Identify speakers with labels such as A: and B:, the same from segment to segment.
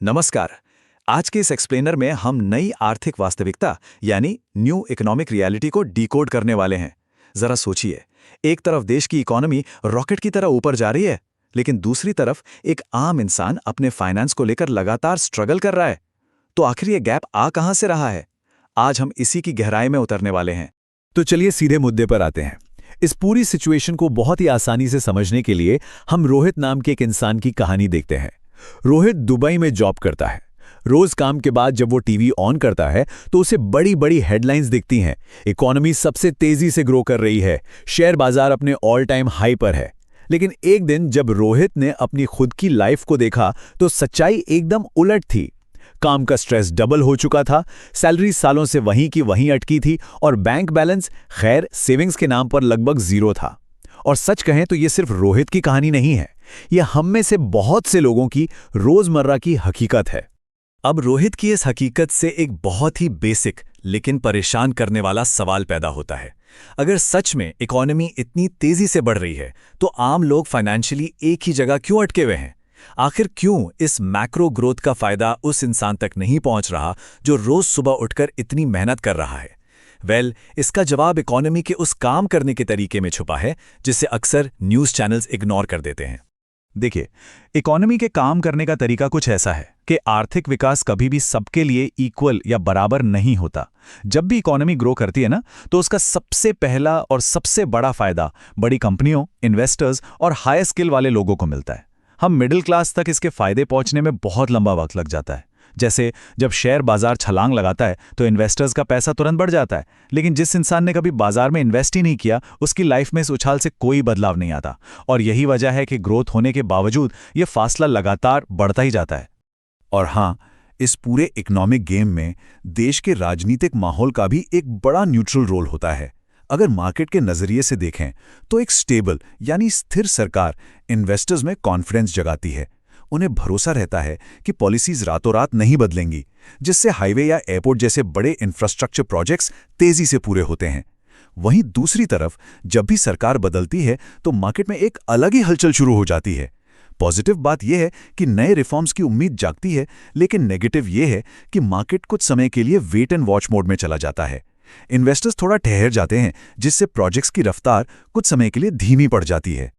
A: नमस्कार। आज के इस एक्सप्लेनर में हम नई आर्थिक वास्तविकता यानी न्यू इकोनॉमिक रियलिटी को डिकोड करने वाले हैं। जरा सोचिए, एक तरफ देश की इकोनॉमी रॉकेट की तरह ऊपर जा रही है, लेकिन दूसरी तरफ एक आम इंसान अपने फाइनेंस को लेकर लगातार स्ट्रगल कर रहा है। तो आखिर ये गैप आ कहां से रहा है? आज हम इसी की गहराई में उतरने वाले हैं।
B: तो चलिए सीधे मुद्दे पर आते हैं। इस पूरी सिचुएशन को बहुत ही आसानी से समझने के लिए हम रोहित नाम के एक इंसान की कहानी देखते हैं। रोहित दुबई में जॉब करता है। रोज काम के बाद जब वो टीवी ऑन करता है तो उसे बड़ी बड़ी हेडलाइंस दिखती हैं। इकोनॉमी सबसे तेजी से ग्रो कर रही है, शेयर बाजार अपने ऑल टाइम हाई पर है। लेकिन एक दिन जब रोहित ने अपनी खुद की लाइफ को देखा तो सच्चाई एकदम उलट थी। काम का स्ट्रेस डबल हो चुका था, सैलरी सालों से वहीं की वहीं अटकी थी और बैंक बैलेंस, खैर सेविंग्स के नाम पर लगभग जीरो था। और सच कहें तो ये सिर्फ रोहित की कहानी नहीं है, यह हम में से बहुत से लोगों की रोजमर्रा की हकीकत है।
A: अब रोहित की इस हकीकत से एक बहुत ही बेसिक लेकिन परेशान करने वाला सवाल पैदा होता है। अगर सच में इकोनॉमी इतनी तेजी से बढ़ रही है तो आम लोग फाइनेंशियली एक ही जगह क्यों अटके हुए हैं? आखिर क्यों इस मैक्रो ग्रोथ का फायदा उस इंसान तक नहीं पहुंच रहा जो रोज सुबह उठकर इतनी मेहनत कर रहा है? इसका जवाब इकोनॉमी के उस काम करने के तरीके में छुपा है जिसे अक्सर न्यूज़ चैनल्स इग्नोर कर देते हैं।
B: देखिए, इकोनॉमी के काम करने का तरीका कुछ ऐसा है कि आर्थिक विकास कभी भी सबके लिए इक्वल या बराबर नहीं होता। जब भी इकोनॉमी ग्रो करती है ना, तो उसका सबसे पहला और सबसे बड़ा फायदा बड़ी कंपनियों, इन्वेस्टर्स और हाई स्किल वाले लोगों को मिलता है। हम मिडिल क्लास तक इसके फायदे पहुंचने में बहुत लंबा वक्त लग जाता है। जैसे जब शेयर बाजार छलांग लगाता है तो इन्वेस्टर्स का पैसा तुरंत बढ़ जाता है, लेकिन जिस इंसान ने कभी बाजार में इन्वेस्ट ही नहीं किया उसकी लाइफ में इस उछाल से कोई बदलाव नहीं आता। और यही वजह है कि ग्रोथ होने के बावजूद ये फासला लगातार बढ़ता ही जाता है। और हाँ, इस पूरे इकोनॉमिक गेम में देश के राजनीतिक माहौल का भी एक बड़ा न्यूट्रल रोल होता है। अगर मार्केट के नजरिए से देखें तो एक स्टेबल यानी स्थिर सरकार इन्वेस्टर्स में कॉन्फिडेंस जगाती है। उन्हें भरोसा रहता है कि पॉलिसीज रातों रात नहीं बदलेंगी, जिससे हाईवे या एयरपोर्ट जैसे बड़े इंफ्रास्ट्रक्चर प्रोजेक्ट्स तेजी से पूरे होते हैं। वहीं दूसरी तरफ जब भी सरकार बदलती है तो मार्केट में एक अलग ही हलचल शुरू हो जाती है। पॉजिटिव बात यह है कि नए रिफॉर्म्स की उम्मीद जागती है, लेकिन नेगेटिव यह है कि मार्केट कुछ समय के लिए वेट एंड वॉच मोड में चला जाता है। इन्वेस्टर्स थोड़ा ठहर जाते हैं, जिससे प्रोजेक्ट्स की रफ्तार कुछ समय के लिए धीमी पड़ जाती है।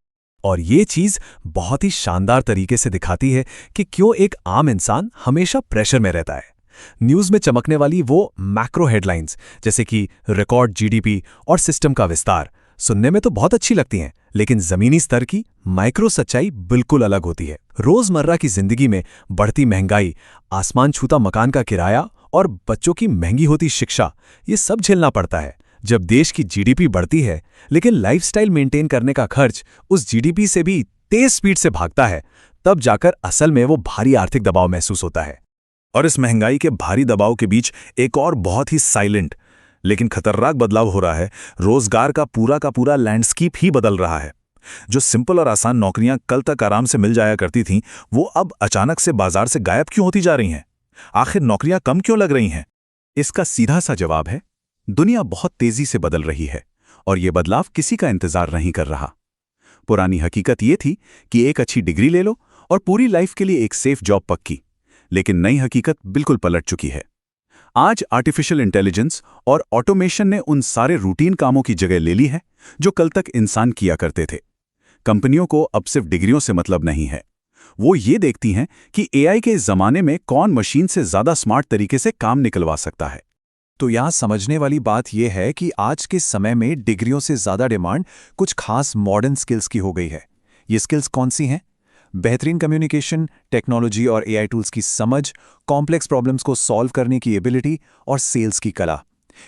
A: और ये चीज बहुत ही शानदार तरीके से दिखाती है कि क्यों एक आम इंसान हमेशा प्रेशर में रहता है। न्यूज़ में चमकने वाली वो मैक्रो हेडलाइंस जैसे कि रिकॉर्ड जीडीपी और सिस्टम का विस्तार सुनने में तो बहुत अच्छी लगती हैं, लेकिन जमीनी स्तर की माइक्रो सच्चाई बिल्कुल अलग होती है। रोजमर्रा की जिंदगी में बढ़ती महंगाई, आसमान छूता मकान का किराया और बच्चों की महंगी होती शिक्षा, ये सब झेलना पड़ता है। जब देश की जीडीपी बढ़ती है लेकिन लाइफस्टाइल मेंटेन करने का खर्च उस जीडीपी से भी तेज स्पीड से भागता है, तब जाकर असल में वो भारी आर्थिक दबाव महसूस होता है। और इस महंगाई के भारी दबाव के बीच एक और बहुत ही साइलेंट लेकिन खतरनाक बदलाव हो रहा है। रोजगार का पूरा लैंडस्केप ही बदल रहा है। जो सिंपल और आसान नौकरियां कल तक आराम से मिल जाया करती थीं, वो अब अचानक से बाजार से गायब क्यों होती जा रही हैं? आखिर नौकरियां कम क्यों लग रही हैं? इसका सीधा सा जवाब है, दुनिया बहुत तेजी से बदल रही है और यह बदलाव किसी का इंतजार नहीं कर रहा। पुरानी हकीकत यह थी कि एक अच्छी डिग्री ले लो और पूरी लाइफ के लिए एक सेफ जॉब पक्की, लेकिन नई हकीकत बिल्कुल पलट चुकी है। आज आर्टिफिशियल इंटेलिजेंस और ऑटोमेशन ने उन सारे रूटीन कामों की जगह ले ली है जो कल तक इंसान किया करते थे। कंपनियों को अब सिर्फ डिग्रियों से मतलब नहीं है, वो ये देखती हैं कि एआई के इस जमाने में कौन मशीन से ज्यादा स्मार्ट तरीके से काम निकलवा सकता है। तो यहाँ समझने वाली बात यह है कि आज के समय में डिग्रियों से ज़्यादा डिमांड कुछ खास मॉडर्न स्किल्स की हो गई है। ये स्किल्स कौन सी हैं? बेहतरीन कम्युनिकेशन, टेक्नोलॉजी और एआई टूल्स की समझ, कॉम्प्लेक्स प्रॉब्लम्स को सॉल्व करने की एबिलिटी और सेल्स की कला।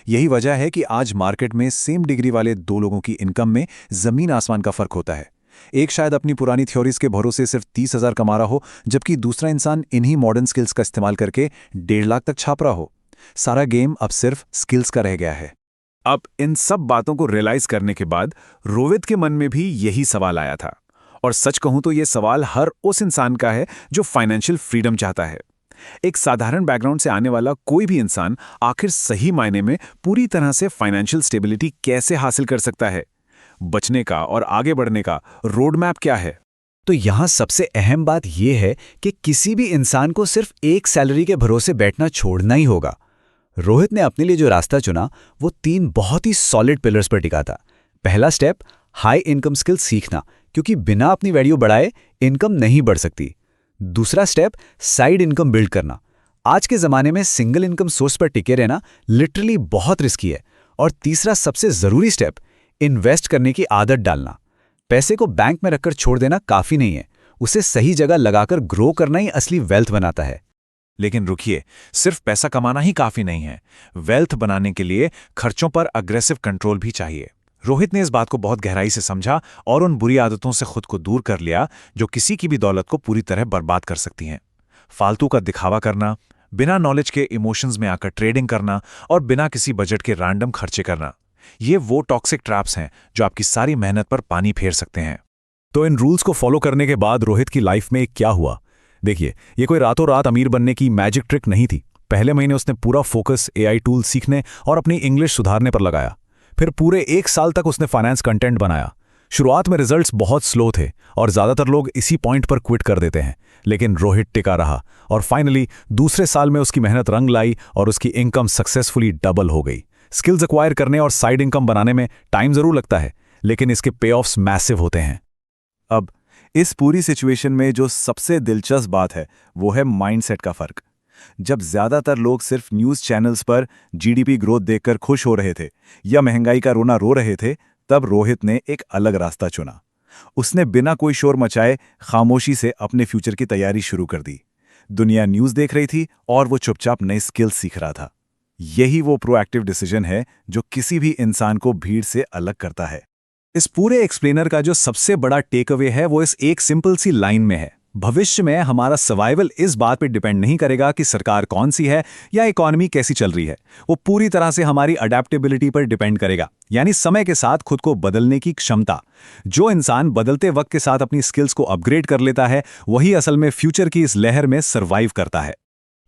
A: यही वजह है कि आज मार्केट में सेम डिग्री वाले दो लोगों की इनकम में ज़मीन आसमान का फ़र्क होता है। एक शायद अपनी पुरानी थ्योरीज के भरोसे सिर्फ 30,000 कमा रहा हो, जबकि दूसरा इंसान इन्हीं मॉडर्न स्किल्स का इस्तेमाल करके 1.5 लाख तक छाप रहा हो। सारा गेम अब सिर्फ स्किल्स का रह गया है। अब इन सब बातों को रियलाइज करने के बाद रोहित के मन में भी यही सवाल आया था। और सच कहूं तो यह सवाल हर उस इंसान का है जो फाइनेंशियल फ्रीडम चाहता है। एक साधारण बैकग्राउंड से आने वाला कोई भी इंसान आखिर सही मायने में पूरी तरह से फाइनेंशियल स्टेबिलिटी कैसे हासिल कर सकता है? बचने का और आगे बढ़ने का रोड मैप क्या है?
B: तो यहाँ सबसे अहम बात यह है कि किसी भी इंसान को सिर्फ एक सैलरी के भरोसे बैठना छोड़ना ही होगा। रोहित ने अपने लिए जो रास्ता चुना वो 3 बहुत ही सॉलिड पिलर्स पर टिका था। पहला स्टेप, हाई इनकम स्किल सीखना, क्योंकि बिना अपनी वैल्यू बढ़ाए इनकम नहीं बढ़ सकती। दूसरा स्टेप, साइड इनकम बिल्ड करना। आज के ज़माने में सिंगल इनकम सोर्स पर टिके रहना लिटरली बहुत रिस्की है। और तीसरा सबसे ज़रूरी स्टेप, इन्वेस्ट करने की आदत डालना। पैसे को बैंक में रखकर छोड़ देना काफ़ी नहीं है, उसे सही जगह लगाकर ग्रो करना ही असली वेल्थ बनाता है।
C: लेकिन रुकिए, सिर्फ पैसा कमाना ही काफी नहीं है। वेल्थ बनाने के लिए खर्चों पर अग्रेसिव कंट्रोल भी चाहिए। रोहित ने इस बात को बहुत गहराई से समझा और उन बुरी आदतों से खुद को दूर कर लिया जो किसी की भी दौलत को पूरी तरह बर्बाद कर सकती हैं। फालतू का दिखावा करना, बिना नॉलेज के इमोशंस में आकर ट्रेडिंग करना और बिना किसी बजट के रैंडम खर्चे करना, ये वो टॉक्सिक ट्रैप्स हैं जो आपकी सारी मेहनत पर पानी फेर सकते हैं।
A: तो इन रूल्स को फॉलो करने के बाद रोहित की लाइफ में क्या हुआ? देखिए, ये कोई रातों रात अमीर बनने की मैजिक ट्रिक नहीं थी। पहले महीने उसने पूरा फोकस एआई टूल सीखने और अपनी इंग्लिश सुधारने पर लगाया। फिर पूरे 1 साल तक उसने फाइनेंस कंटेंट बनाया। शुरुआत में रिजल्ट्स बहुत स्लो थे और ज़्यादातर लोग इसी पॉइंट पर क्विट कर देते हैं, लेकिन रोहित टिका रहा और फाइनली दूसरे साल में उसकी मेहनत रंग लाई और उसकी इनकम सक्सेसफुली डबल हो गई। स्किल्स एक्वायर करने और साइड इनकम बनाने में टाइम ज़रूर लगता है, लेकिन इसके पे ऑफ्स मैसिव होते हैं।
B: अब इस पूरी सिचुएशन में जो सबसे दिलचस्प बात है वो है माइंडसेट का फर्क। जब ज्यादातर लोग सिर्फ न्यूज़ चैनल्स पर जीडीपी ग्रोथ देखकर खुश हो रहे थे या महंगाई का रोना रो रहे थे, तब रोहित ने एक अलग रास्ता चुना। उसने बिना कोई शोर मचाए खामोशी से अपने फ्यूचर की तैयारी शुरू कर दी। दुनिया न्यूज़ देख रही थी और वो चुपचाप नए स्किल्स सीख रहा था। यही वो प्रोएक्टिव डिसीजन है जो किसी भी इंसान को भीड़ से अलग करता है।
A: इस पूरे एक्सप्लेनर का जो सबसे बड़ा टेक अवे है वो इस एक सिंपल सी लाइन में है। भविष्य में हमारा सर्वाइवल इस बात पर डिपेंड नहीं करेगा कि सरकार कौन सी है या इकोनॉमी कैसी चल रही है, वो पूरी तरह से हमारी अडेप्टेबिलिटी पर डिपेंड करेगा, यानी समय के साथ खुद को बदलने की क्षमता। जो इंसान बदलते वक्त के साथ अपनी स्किल्स को अपग्रेड कर लेता है, वही असल में फ्यूचर की इस लहर में सर्वाइव करता है।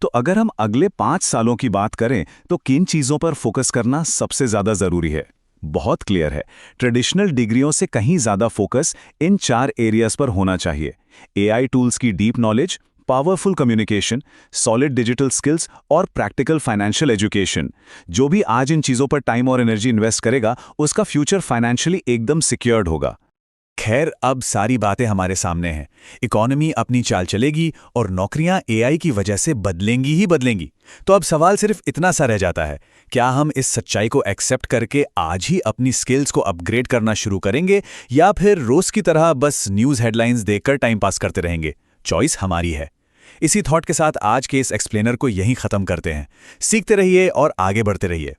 B: तो अगर हम अगले 5 सालों की बात करें तो किन चीज़ों पर फोकस करना सबसे ज़्यादा ज़रूरी है? बहुत क्लियर है, ट्रेडिशनल डिग्रियों से कहीं ज़्यादा फोकस इन 4 एरियाज पर होना चाहिए। एआई टूल्स की deep knowledge, powerful communication, solid digital skills और प्रैक्टिकल फाइनेंशियल एजुकेशन। जो भी आज इन चीज़ों पर टाइम और एनर्जी इन्वेस्ट करेगा, उसका फ्यूचर फाइनेंशियली एकदम सिक्योर्ड होगा। खैर, अब सारी बातें हमारे सामने हैं। इकोनॉमी अपनी चाल चलेगी और नौकरियां एआई की वजह से बदलेंगी ही बदलेंगी। तो अब सवाल सिर्फ इतना सा रह जाता है, क्या हम इस सच्चाई को एक्सेप्ट करके आज ही अपनी स्किल्स को अपग्रेड करना शुरू करेंगे या फिर रोज की तरह बस न्यूज़ हेडलाइंस देखकर टाइम पास करते रहेंगे? चॉइस हमारी है। इसी थॉट के साथ आज के इस एक्सप्लेनर को यहीं ख़त्म करते हैं। सीखते रहिए और आगे बढ़ते रहिए।